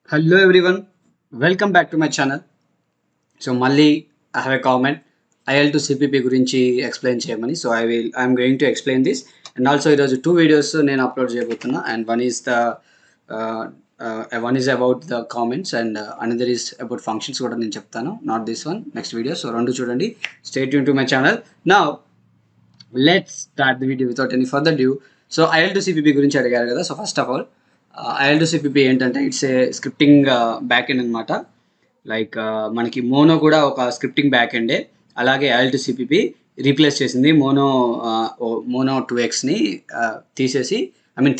Hello everyone, welcome back to my channel. So Malli, I have a comment. IL2CPP గురించి explain చేయమని so I'm going to explain this and also ఈరోజు two videos నేను upload చేయబోతున్నా and one is about the comments and another is about functions కూడా నేను చెప్తాను not this one next video so రెండు చూడండి stay tune to my channel now let's start the video without any further due so IL2CPP గురించి అడిగారు కదా so first of all IL2CPP ఏంటంటే it's a scripting back end అనమాట like మనకి mono కూడా ఒక స్క్రిప్టింగ్ బ్యాక్ ఎండే అలాగే IL2CPP రీప్లేస్ చేసింది మోనో 2xని తీసేసి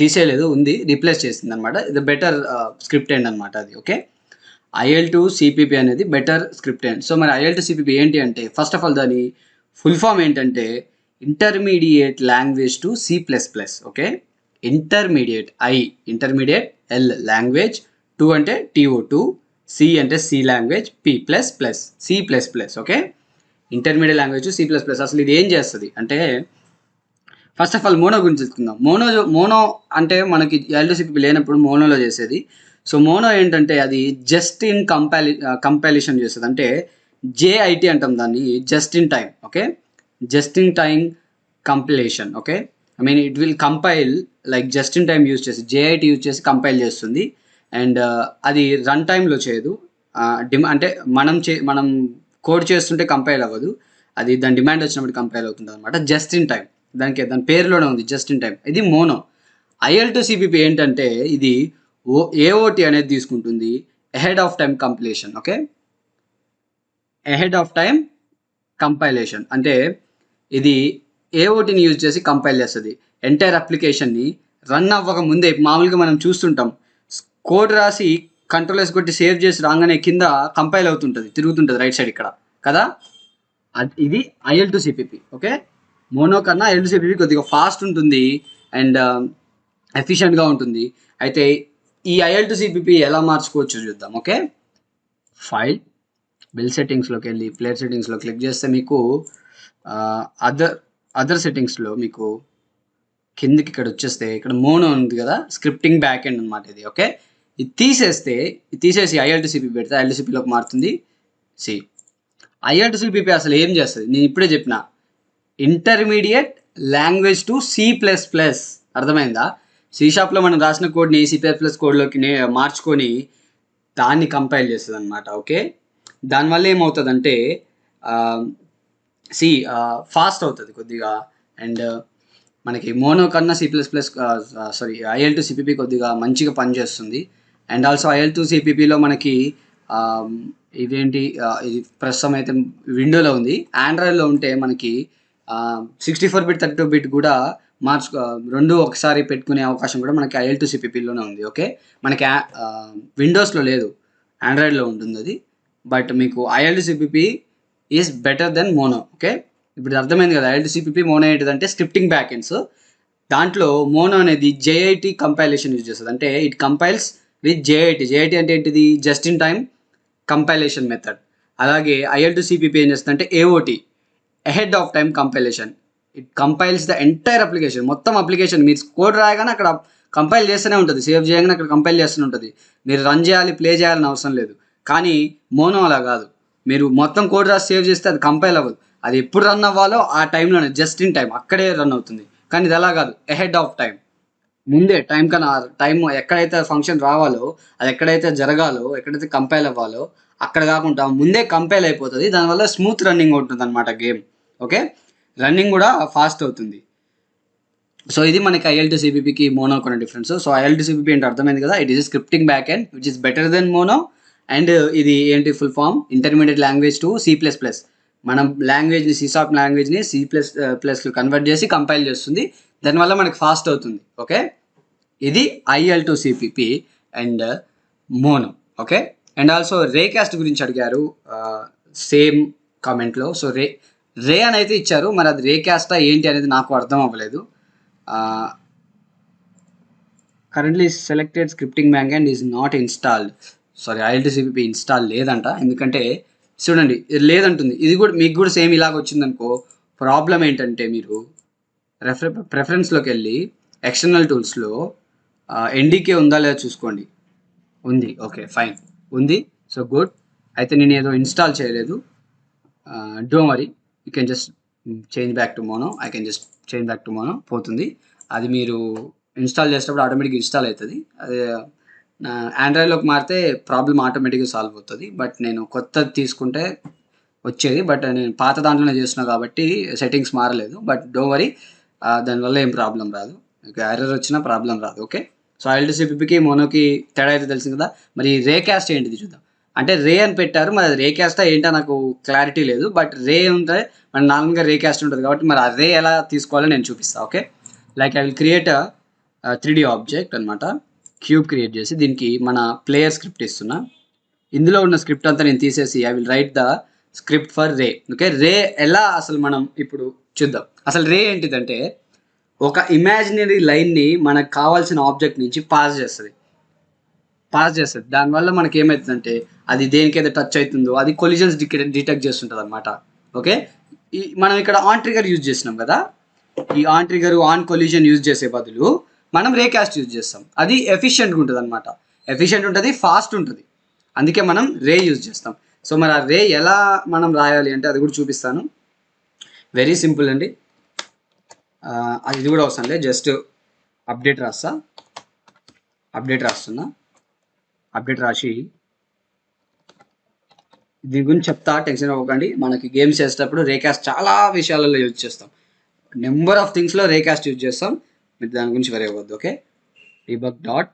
తీసేయలేదు ఉంది రీప్లేస్ చేసింది అనమాట ఇది బెటర్ స్క్రిప్ట్ ఎండ్ అనమాట అది ఓకే IL2CPP అనేది బెటర్ స్క్రిప్ట్ ఎండ్ సో మరి IL2CPP ఏంటి అంటే ఫస్ట్ ఆఫ్ ఆల్ దాని ఫుల్ ఫామ్ ఏంటంటే intermediate language to C++. Okay intermediate intermediate L language 2 అంటే TO2 C అంటే C language C++. Okay intermediate language C++. అసలు ఇది ఏం చేస్తుంది అంటే ఫస్ట్ ఆఫ్ ఆల్ మోనో గురించి తెలుసుకుందాం. మోనో అంటే మనకి IL2CPP లేనప్పుడు మోనోలో చేసేది. సో మోనో ఏంటంటే అది జస్ట్ ఇన్ కంపాలిషన్ చేస్తుంది అంటే JIT అంటాం దాన్ని just in time. Okay just in time compilation. Okay it will compile like just in time use చేసి JIT యూజ్ చేసి కంపైల్ చేస్తుంది అండ్ అది రన్ టైంలో చేయదు. అంటే మనం కోడ్ చేస్తుంటే కంపైల్ అవ్వదు, అది దాని డిమాండ్ వచ్చినప్పుడు కంపైల్ అవుతుంది అనమాట జస్ట్ ఇన్ టైం. దాని పేరులోనే ఉంది జస్ట్ ఇన్ టైం. ఇది మోనో. IL2CPP ఏంటంటే ఇది AOT అనేది తీసుకుంటుంది ahead of time compilation. Okay ahead of time compilation అంటే ఇది AOTని యూజ్ చేసి కంపైల్ చేస్తుంది ఎంటైర్ అప్లికేషన్ని రన్ అవ్వక ముందే. మామూలుగా మనం చూస్తుంటాం కోడ్ రాసి కంట్రోల్ ఎస్ కొట్టి సేవ్ చేసి రాగానే కింద కంపైల్ అవుతుంటుంది, తిరుగుతుంటుంది రైట్ సైడ్ ఇక్కడ కదా. ఇది IL2CPP. ఓకే మోనో కన్నా IL2CPP కొద్దిగా ఫాస్ట్ ఉంటుంది అండ్ ఎఫిషియెంట్గా ఉంటుంది. అయితే ఈ IL2CPP ఎలా మార్చుకోవచ్చు చూద్దాం. ఓకే ఫైల్ బిల్ సెట్టింగ్స్లోకి వెళ్ళి ప్లేయర్ సెట్టింగ్స్లో క్లిక్ చేస్తే మీకు అదర్ సెట్టింగ్స్లో మీకు కిందికి ఇక్కడ వచ్చేస్తే ఇక్కడ మోనో ఉంది కదా, స్క్రిప్టింగ్ బ్యాక్ ఎండ్ అనమాట ఇది. ఓకే ఇది తీసేసి IL2CPP పెడితే IL2CPPలోకి మారుతుంది. IL2CPP అసలు ఏం చేస్తుంది నేను ఇప్పుడే చెప్పిన ఇంటర్మీడియట్ లాంగ్వేజ్ టు C++. అర్థమైందా? C#లో మనం రాసిన కోడ్ని C++ కోడ్లోకి మార్చుకొని దాన్ని కంపైల్ చేస్తుంది అనమాట. ఓకే దానివల్ల ఏమవుతుందంటే ఫాస్ట్ అవుతుంది కొద్దిగా అండ్ మనకి మోనో కన్నా IL2CPP కొద్దిగా మంచిగా పనిచేస్తుంది. అండ్ ఆల్సో IL2CPPలో మనకి ఇదేంటి ఇది ప్రస్తుతం అయితే విండోలో ఉంది. ఆండ్రాయిడ్లో ఉంటే మనకి 64 బిట్ 32 బిట్ కూడా రెండు ఒకసారి పెట్టుకునే అవకాశం కూడా మనకి IL2CPPలోనే ఉంది. ఓకే మనకి విండోస్లో లేదు, ఆండ్రాయిడ్లో ఉంటుంది అది. బట్ మీకు IL2CPP is better than mono. Okay ఇప్పుడు అర్థమైంది కదా IL2CPP మోనో ఏంటిదంటే స్క్రిప్టింగ్ బ్యాక్ ఎండ్స్. దాంట్లో మోనో అనేది JIT కంపైలేషన్ యూజ్ చేస్తుంది అంటే ఇట్ కంపైల్స్ విత్ JIT అంటే ఏంటిది just in time compilation method. అలాగే IL2CPP ఏం చేస్తుంది అంటే AOT ahead of time compilation. It compiles the entire application, మొత్తం అప్లికేషన్. మీరు కోడ్ రాయగానే అక్కడ కంపైల్ చేస్తూనే ఉంటుంది, సేవ్ చేయగానే అక్కడ కంపైల్ చేస్తూనే ఉంటుంది. మీరు రన్ చేయాలి ప్లే చేయాలని అవసరం లేదు. కానీ మోనో అలా కాదు, మీరు మొత్తం కోడ్ రాసి సేవ్ చేస్తే అది కంపైల్ అవ్వదు. అది ఎప్పుడు రన్ అవ్వాలో ఆ టైంలోనే జస్ట్ ఇన్ టైం అక్కడే రన్ అవుతుంది. కానీ ఇది అలా కాదు, అహెడ్ ఆఫ్ టైం, ముందే టైం కన్నా టైం ఎక్కడైతే ఫంక్షన్ రావాలో అది ఎక్కడైతే జరగాలో ఎక్కడైతే కంపైల్ అవ్వాలో అక్కడ కాకుండా ముందే కంపైల్ అయిపోతుంది. దానివల్ల స్మూత్ రన్నింగ్ ఉంటుంది అనమాట గేమ్. ఓకే రన్నింగ్ కూడా ఫాస్ట్ అవుతుంది. సో ఇది మనకి IL2CPPకి మోనో కొన్న డిఫరెన్స్. సో IL2CPP అంటే అర్థమైంది కదా, it is scripting back end which is better than mono. And ఇది ఏంటి full form intermediate language to C++. మనం లాంగ్వేజ్ని C# లాంగ్వేజ్ని C++ కన్వర్ట్ చేసి కంపైల్ చేస్తుంది, దానివల్ల మనకి ఫాస్ట్ అవుతుంది. ఓకే ఇది IL2CPP and mono. Okay and also raycast గురించి అడిగారు సేమ్ కామెంట్లో. సో రే అని అయితే ఇచ్చారు, మరి అది రేకాస్టా ఏంటి అనేది నాకు అర్థం అవ్వలేదు. Currently selected scripting back end is not installed. IL2CPP install లేదంట, ఎందుకంటే చూడండి లేదంటుంది. ఇది కూడా మీకు కూడా సేమ్ ఇలాగ వచ్చిందనుకో ప్రాబ్లం ఏంటంటే మీరు ప్రిఫరెన్స్లోకి వెళ్ళి ఎక్స్టర్నల్ టూల్స్లో NDK ఉందా లేదా చూసుకోండి. ఉంది. ఓకే, ఫైన్, ఉంది. So good. అయితే నేను ఏదో ఇన్స్టాల్ చేయలేదు. Don't worry, you can just change back to mono. I can just change back to mono. పోతుంది అది. మీరు ఇన్స్టాల్ చేసేటప్పుడు ఆటోమేటిక్గా ఇన్స్టాల్ అవుతుంది. అదే ఆండ్రాయిడ్లోకి మారితే ప్రాబ్లం ఆటోమేటిక్గా సాల్వ్ అవుతుంది. బట్ నేను కొత్తది తీసుకుంటే వచ్చేది. బట్ నేను పాత దాంట్లోనే చేస్తున్నా కాబట్టి సెట్టింగ్స్ మారలేదు. బట్ డోంట్ వరీ, దానివల్ల ఏం ప్రాబ్లం రాదు. ఎర్రర్ వచ్చినా ప్రాబ్లం రాదు. ఓకే. సో IL2CPPకి మోనోకి తేడా అయితే తెలిసింది కదా. మరి రే క్యాస్ట్ ఏంటిది చూద్దాం. అంటే రే అని పెట్టారు, మరి అది రే క్యాస్టా ఏంటో నాకు క్లారిటీ లేదు. బట్ రే ఉంటే మన నార్మల్గా రే క్యాస్ట్ ఉంటుంది కాబట్టి మరి ఆ రే ఎలా తీసుకోవాలో నేను చూపిస్తాను. Okay. Like I will create 3D object అనమాట. క్యూబ్ క్రియేట్ చేసి దీనికి మన ప్లేయర్ స్క్రిప్ట్ ఇస్తున్నా. ఇందులో ఉన్న స్క్రిప్ట్ అంతా నేను తీసేసి I will write the script for ray. Okay. Ray ఎలా అసలు మనం ఇప్పుడు చూద్దాం. అసలు రే ఏంటిదంటే ఒక ఇమాజినరీ లైన్ని మనకు కావాల్సిన ఆబ్జెక్ట్ నుంచి పాస్ చేస్తుంది. దానివల్ల మనకి ఏమవుతుందంటే అది దేనికైతే టచ్ అవుతుందో అది కొలిజన్స్ డిటెక్ట్ చేస్తుంటుంది అనమాట. ఓకే. మనం ఇక్కడ ఆన్ ట్రిగర్ యూజ్ చేసినాం కదా. ఈ on trigger on collision use చేసే బదులు మనం రే క్యాస్ట్ యూజ్ చేస్తాం. అది ఎఫిషియెంట్గా ఉంటుంది అనమాట. ఎఫిషియెంట్ ఉంటుంది, ఫాస్ట్ ఉంటుంది. అందుకే మనం రే యూజ్ చేస్తాం. సో మరి ఆ రే ఎలా మనం రాయాలి అంటే అది కూడా చూపిస్తాను. వెరీ సింపుల్ అండి. అది ఇది కూడా అవసరం లేదు. జస్ట్ అప్డేట్ రాస్తున్నా. అప్డేట్ రాసి దీని గురించి చెప్తా, టెన్షన్ అవ్వకండి. మనకి గేమ్స్ చేసేటప్పుడు రేకాస్ట్ చాలా విషయాలలో యూజ్ చేస్తాం. నెంబర్ ఆఫ్ థింగ్స్లో రేకాస్ట్ యూజ్ చేస్తాం. మీరు దాని గురించి వరీ అవ్వద్దు. Okay. debug dot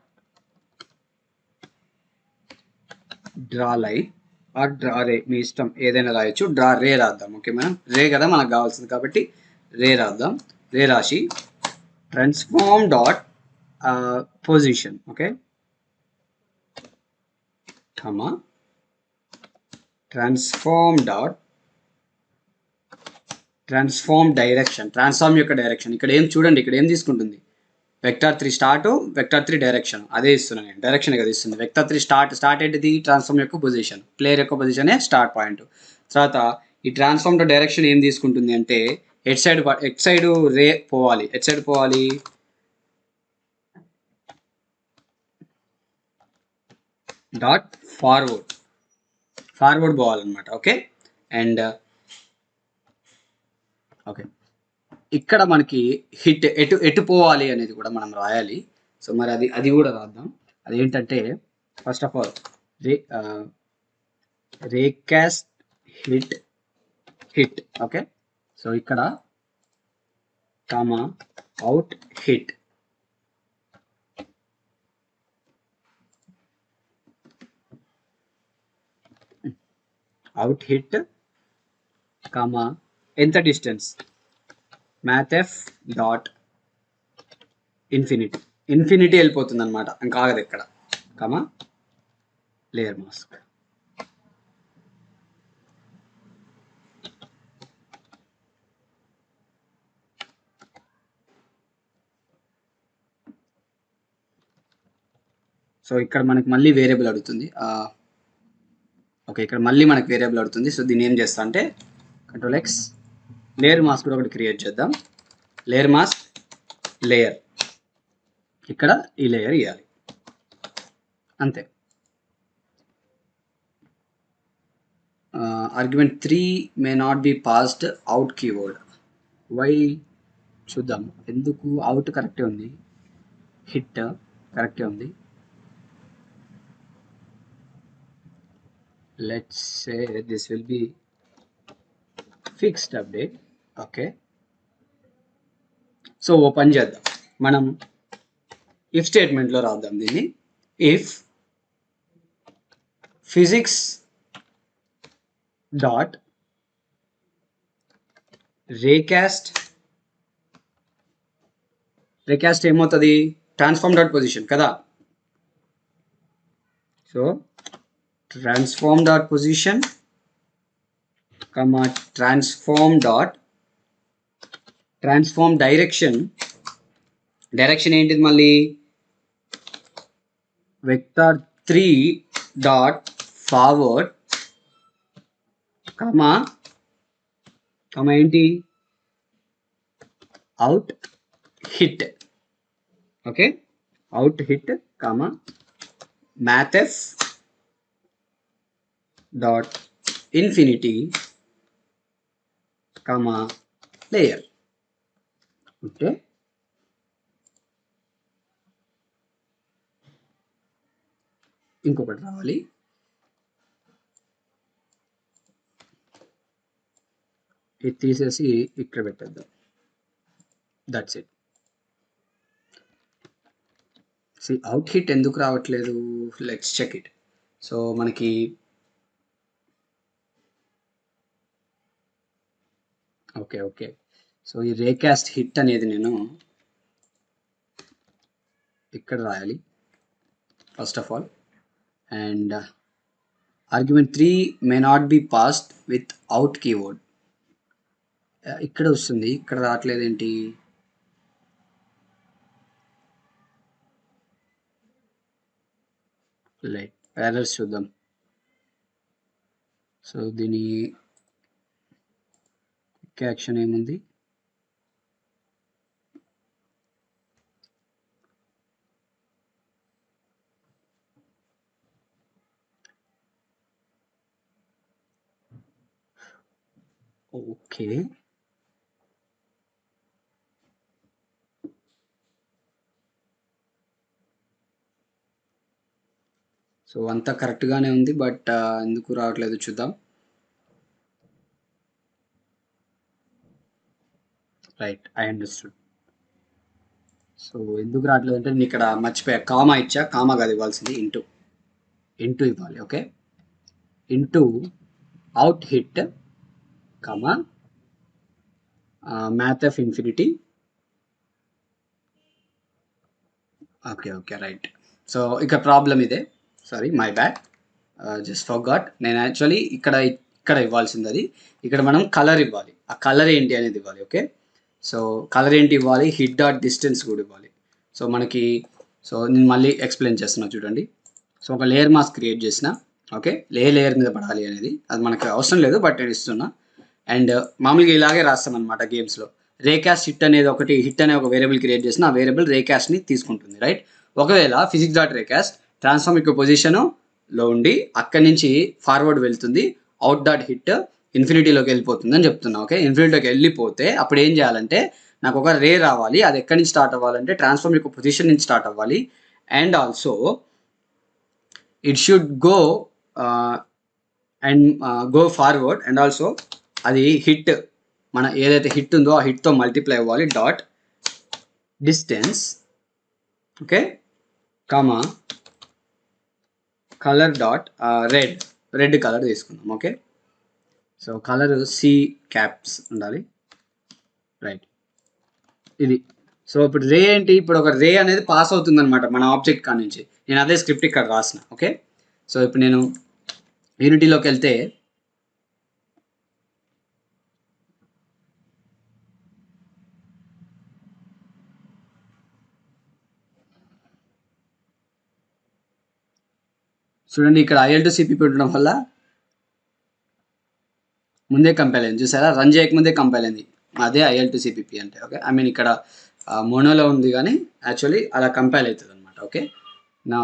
draw line or draw ray, మీ ఇష్టం ఏదైనా రాయొచ్చు. డ్రా రే రాద్దాం. ఓకే, మనం రే కదా మనకు కావాల్సింది కాబట్టి రే రాద్దాం. రే రాసి ట్రాన్స్ఫార్మ్ డాట్ పొజిషన్. ఓకే, కమా ట్రాన్స్ఫార్మ్ డైరెక్షన్. ట్రాన్స్ఫార్మ్ యొక్క డైరెక్షన్ ఇక్కడ ఏం చూడండి, ఇక్కడ ఏం తీసుకుంటుంది, వెక్టార్ 3 స్టార్ట్, వెక్టార్ 3 డైరెక్షన్. అదే ఇస్తున్నాను నేను, డైరెక్షన్ కదా ఇస్తుంది. వెక్టార్ 3 స్టార్ట్ ఏంటిది, ట్రాన్స్ఫార్మ్ యొక్క పొజిషన్, ప్లేయర్ యొక్క పొజిషనే స్టార్ట్ పాయింట్. తర్వాత ఈ ట్రాన్స్ఫార్మ్ డైరెక్షన్ ఏం తీసుకుంటుంది అంటే ఎట్ సైడ్ రే పోవాలి. ఎట్ సైడ్ పోవాలి, డాట్ ఫార్వర్డ్ పోవాలన్నమాట. ఓకే. అండ్ ఓకే, ఇక్కడ మనకి హిట్ ఎటు పోవాలి అనేది కూడా మనం రాయాలి. సో మరి అది కూడా రాద్దాం. అదేంటంటే first of all raycast hit. Okay. So ఇక్కడ కామా అవుట్ హిట్. కామా ఎంత డిస్టెన్స్, మ్యాథ్ఎఫ్ డాట్ ఇన్ఫినిటీ వెళ్ళిపోతుంది అనమాట, ఇంకా ఆగదు ఇక్కడ. Comma layer mask. సో ఇక్కడ మనకి మళ్ళీ వేరియబుల్ అడుగుతుంది. ఓకే, ఇక్కడ మళ్ళీ మనకి వేరియబుల్ అడుగుతుంది. సో దీన్ని ఏం చేస్తా అంటే Ctrl+X, లేయర్ మాస్క్ కూడా ఒకటి క్రియేట్ చేద్దాం. లేయర్ మాస్క్ లేయర్, ఇక్కడ ఈ లేయర్ ఇవ్వాలి అంతే. Argument 3 may not be passed out keyword. Why చూద్దాం, ఎందుకు. అవుట్ కరెక్టే ఉంది, హిట్ కరెక్టే ఉంది. Let's say this will be fixed update. Okay. So open చేద్దాం. మనం ఇఫ్ స్టేట్మెంట్లో రాద్దాం దీన్ని. ఇఫ్ ఫిజిక్స్ డాట్ రేకాస్ట్ ఏమవుతుంది, ట్రాన్స్ఫార్మ్ డాట్ పొజిషన్ కదా. So transform dot position comma transform direction ఏంటిది మళ్ళీ, వెక్టార్ 3 డాట్ ఫార్వర్డ్ కమా ఏంటి, out hit. Okay, out hit comma mathf dot infinity comma layer. Okay, ఇంకొకటి రావాలి. ఇది తీసేసి ఇక్కడ పెట్టేద్దాం. That's it. అవుట్ హిట్ ఎందుకు రావట్లేదు? Let's check it. సో మనకి ఓకే ఓకే, సో ఈ రేకాస్ట్ హిట్ అనేది నేను ఇక్కడ రాయాలి first of all. And argument 3 may not be passed with out keyword. ఇక్కడ వస్తుంది, ఇక్కడ రావట్లేదు ఏంటి? లైట్ ఎర్రర్స్ చూద్దాం. సో దీని యాక్షన్ ఏముంది? ఓకే, సో అంతా కరెక్ట్గానే ఉంది, బట్ ఎందుకు రావట్లేదు చూద్దాం. Right, I understood. సో ఎందుకు రావట్లేదు అంటే నేను ఇక్కడ మర్చిపోయా, కామా ఇచ్చా. కామా కాదు ఇవ్వాల్సింది, ఇంటూ. ఇంటూ ఇవ్వాలి. Okay, into out hit comma math of infinity. Okay okay, right. So ఇక ప్రాబ్లం ఇదే. Sorry, my bad, just forgot. నేను యాక్చువల్లీ ఇక్కడ ఇవ్వాల్సింది అది. ఇక్కడ మనం కలర్ ఇవ్వాలి. ఆ కలర్ ఏంటి అనేది ఇవ్వాలి. ఓకే, సో కలర్ ఏంటి ఇవ్వాలి? హిట్ డాట్ డిస్టెన్స్ కూడా ఇవ్వాలి. సో మనకి, సో నేను మళ్ళీ ఎక్స్ప్లెయిన్ చేస్తున్నా చూడండి. సో ఒక లేయర్ మాస్క్ క్రియేట్ చేసిన. ఓకే, లేయర్ మీద పడాలి అనేది అది మనకు అవసరం లేదు, బట్ నేను ఇస్తున్నా. అండ్ మామూలుగా ఇలాగే రాస్తాం అనమాట గేమ్స్లో. రేకాస్ట్ హిట్ అనేది ఒకటి, హిట్ అనే ఒక వేరియబుల్ క్రియేట్ చేసిన, ఆ వేరియబుల్ రేకాస్ట్ని తీసుకుంటుంది. రైట్, ఒకవేళ ఫిజిక్స్ డాట్ రేకాస్ట్ ట్రాన్స్ఫార్మ్ యొక్క పొజిషన్లో ఉండి అక్కడి నుంచి ఫార్వర్డ్ వెళ్తుంది, అవుట్ డాట్ హిట్ ఇన్ఫినిటీలోకి వెళ్ళిపోతుంది అని చెప్తున్నా. ఓకే, ఇన్ఫినిటీలోకి వెళ్ళిపోతే అప్పుడు ఏం చేయాలంటే నాకు ఒక రే రావాలి. అది ఎక్కడి నుంచి స్టార్ట్ అవ్వాలంటే ట్రాన్స్ఫార్మ్ యొక్క పొజిషన్ నుంచి స్టార్ట్ అవ్వాలి. And also it should go and go forward. And also అది హిట్, మన ఏదైతే హిట్ ఉందో ఆ హిట్తో మల్టిప్లై అవ్వాలి. Dot distance. Okay, comma color dot red color తీసుకుందాం. Okay, so color C caps ఉండాలి. రైట్, ఇది. సో ఇప్పుడు రే ఏంటి? ఇప్పుడు ఒక రే అనేది పాస్ అవుతుంది అనమాట మన ఆబ్జెక్ట్ కాడ నుంచి. నేను అదే స్క్రిప్ట్ ఇక్కడ రాసిన. ఓకే, సో ఇప్పుడు నేను యూనిటీలోకి వెళ్తే చూడండి, ఇక్కడ IL2CPP ఉండడం వల్ల ముందే కంపైల్ అయింది. చూసారా, రన్ చేయకముందే కంపైల్ అయింది. అదే IL2CPP అంటే. ఓకే, ఐ మీన్ ఇక్కడ మోనోలో ఉంది కానీ యాక్చువల్లీ అలా కంపైల్ అవుతుంది అనమాట. ఓకే, నా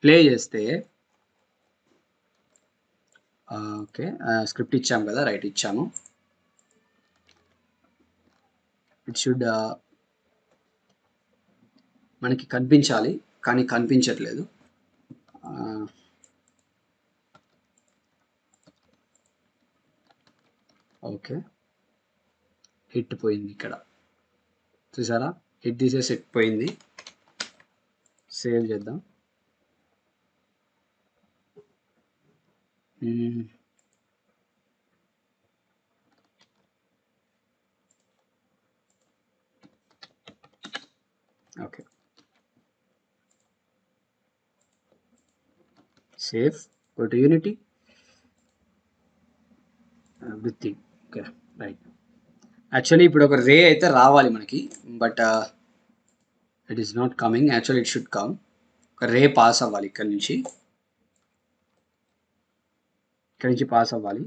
ప్లే చేస్తే ఓకే, స్క్రిప్ట్ ఇచ్చాము కదా, రైట్ ఇచ్చాము. ఇట్ షుడ్ మనకి కనిపించాలి, కానీ కనిపించట్లేదు. ఓకే, హిట్ పోయింది ఇక్కడ. చూసారా, హిట్ తీసేసి హిట్ పోయింది. సేవ్ చేద్దాం. Okay, save, go to unity, everything. Okay, right. Actually ఇప్పుడు ఒక రే అయితే రావాలి మనకి, but it is not coming. Actually it should come. ఒక రే పాస్ అవ్వాలి ఇక్కడ నుంచి, ఇక్కడి నుంచి పాస్ అవ్వాలి.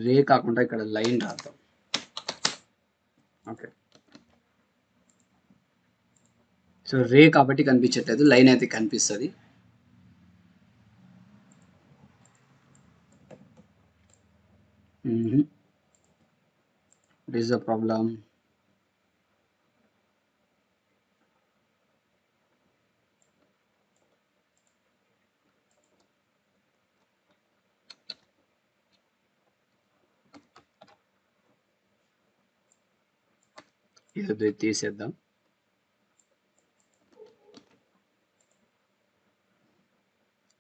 రే కాకుండా ఇక్కడ లైన్ రాద్దాం. ఓకే, సో రే కాబట్టి కనిపించట్లేదు, లైన్ అయితే కనిపిస్తుంది. What is the problem? ఇది తీసేద్దాం.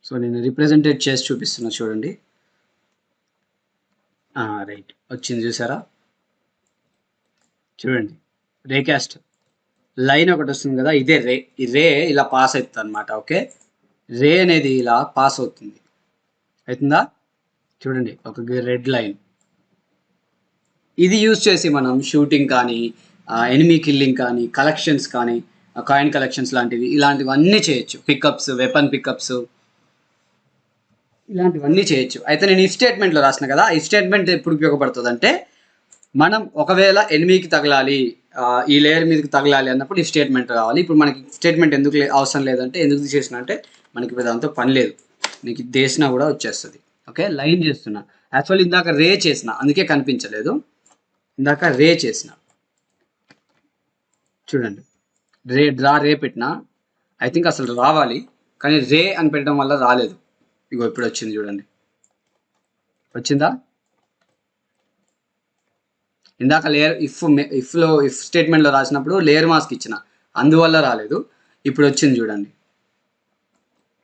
సో నేను రిప్రజెంటేట్ చేసి చూపిస్తున్నా చూడండి. రైట్, వచ్చింది చూసారా? చూడండి, రేకాస్ట్ లైన్ ఒకటి వస్తుంది కదా, ఇదే రే. ఈ రే ఇలా పాస్ అవుతుంది అనమాట. ఓకే, రే అనేది ఇలా పాస్ అవుతుంది, అవుతుందా? చూడండి, ఒక రెడ్ లైన్. ఇది యూజ్ చేసి మనం షూటింగ్ కానీ, ఎనిమీ కిల్లింగ్ కానీ, కలెక్షన్స్ కానీ, కాయిన్ కలెక్షన్స్ లాంటివి, ఇలాంటివన్నీ చేయొచ్చు. పికప్స్, వెపన్ పికప్స్, ఇలాంటివన్నీ చేయొచ్చు. అయితే నేను ఈ స్టేట్మెంట్లో రాసిన కదా, ఈ స్టేట్మెంట్ ఎప్పుడు ఉపయోగపడుతుంది అంటే, మనం ఒకవేళ ఎనిమీకి తగలాలి, ఈ లేయర్ మీదకి తగలాలి అన్నప్పుడు ఈ స్టేట్మెంట్ కావాలి. ఇప్పుడు మనకి స్టేట్మెంట్ ఎందుకు అవసరం లేదంటే, ఎందుకు తీసేసిన అంటే మనకి దాంతో పని లేదు, నీకు తీసినా కూడా వచ్చేస్తుంది. ఓకే, లైన్ చేస్తున్నా. యాక్చువల్ ఇందాక రే చేసిన, అందుకే కనిపించలేదు. ఇందాక రే చేసిన, చూడండి, రే పెట్టినా. ఐ థింక్ అసలు రావాలి, కానీ రే అని పెట్టడం వల్ల రాలేదు. ఇగో ఇప్పుడు వచ్చింది, చూడండి, వచ్చిందా? ఇందాక లేయర్ ఇఫ్ స్టేట్మెంట్లో రాసినప్పుడు లేయర్ మాస్క్ ఇచ్చిన, అందువల్ల రాలేదు. ఇప్పుడు వచ్చింది, చూడండి,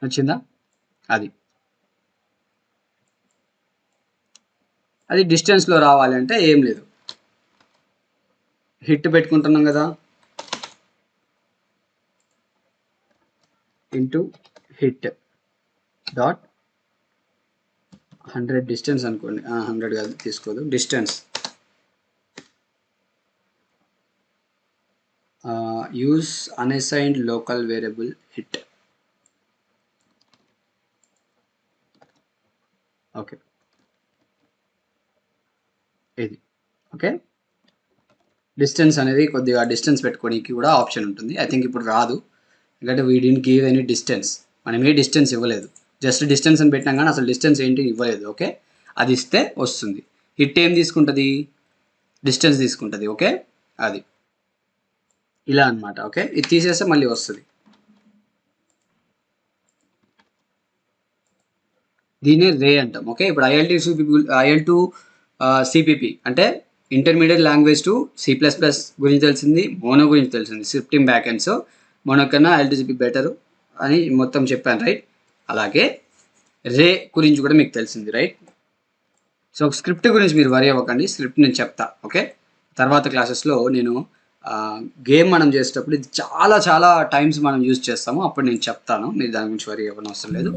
వచ్చిందా? అది డిస్టెన్స్లో రావాలి అంటే ఏం లేదు, హిట్ పెట్టుకుంటున్నాం కదా, ఇంటూ హిట్ డాట్ 100 డిస్టెన్స్ అనుకోండి. 100 కాదు, తీసుకోదు, distance. Use unassigned local variable hit. Okay, ఇది ఓకే. డిస్టెన్స్ అనేది కొద్దిగా డిస్టెన్స్ పెట్టుకోవడానికి కూడా ఆప్షన్ ఉంటుంది. ఐ థింక్ ఇప్పుడు రాదు, ఎందుకంటే we didn't give any distance. మనం ఏ డిస్టెన్స్ ఇవ్వలేదు, జస్ట్ డిస్టెన్స్ అని పెట్టినాం కానీ అసలు డిస్టెన్స్ ఏంటి ఇవ్వలేదు. ఓకే, అది ఇస్తే వస్తుంది. హిట్ ఏం తీసుకుంటుంది? డిస్టెన్స్ తీసుకుంటుంది. ఓకే, అది ఇలా అనమాట. ఓకే, ఇది తీసేస్తే మళ్ళీ వస్తుంది. దీనే రే అంటాం. ఓకే, ఇప్పుడు IL2CPP అంటే ఇంటర్మీడియట్ లాంగ్వేజ్ టు C++ గురించి తెలిసింది, మోనో గురించి తెలిసింది, scripting back end. So mono కన్నా IL2CPP బెటరు అని మొత్తం చెప్పాను, రైట్? అలాగే రే గురించి కూడా మీకు తెలిసింది, రైట్? సో స్క్రిప్ట్ గురించి మీరు వరి అవ్వకండి, స్క్రిప్ట్ నేను చెప్తా. ఓకే, తర్వాత క్లాసెస్లో నేను గేమ్ మనం చేసేటప్పుడు ఇది చాలా చాలా టైమ్స్ మనం యూజ్ చేస్తాము, అప్పుడు నేను చెప్తాను. మీరు దాని గురించి వరి అవ్వడం అవసరం లేదు.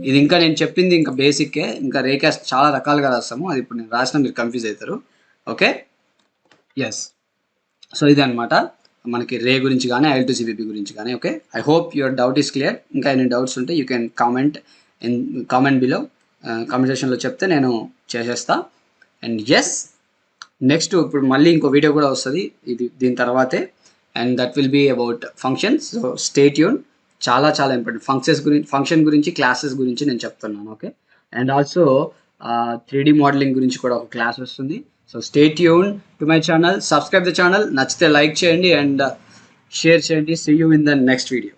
ఇది ఇంకా నేను చెప్పింది ఇంకా బేసిక్కే, ఇంకా రేకాస్ట్ చాలా రకాలుగా రాస్తాము, అది ఇప్పుడు నేను రాసిన మీరు కన్ఫ్యూజ్ అవుతారు. Okay, yes. సో ఇది అనమాట మనకి రే గురించి కానీ IL2CPP గురించి కానీ. Okay, I hope your doubt is clear. ఇంకా ఏమైనా డౌట్స్ ఉంటే you can comment below, comment సెక్షన్లో చెప్తే నేను చేసేస్తా. అండ్ ఎస్, నెక్స్ట్ ఇప్పుడు మళ్ళీ ఇంకో వీడియో కూడా వస్తుంది దీని తర్వాతే, and that will be about functions. So stay tune, చాలా చాలా ఇంపార్టెంట్. ఫంక్షన్ గురించి, క్లాసెస్ గురించి నేను చెప్తున్నాను. Okay, and also 3D modelling గురించి కూడా ఒక క్లాస్ వస్తుంది. So stay tune to my channel, subscribe the channel, నచ్చితే లైక్ చేయండి అండ్ షేర్ చేయండి. See you in the next video.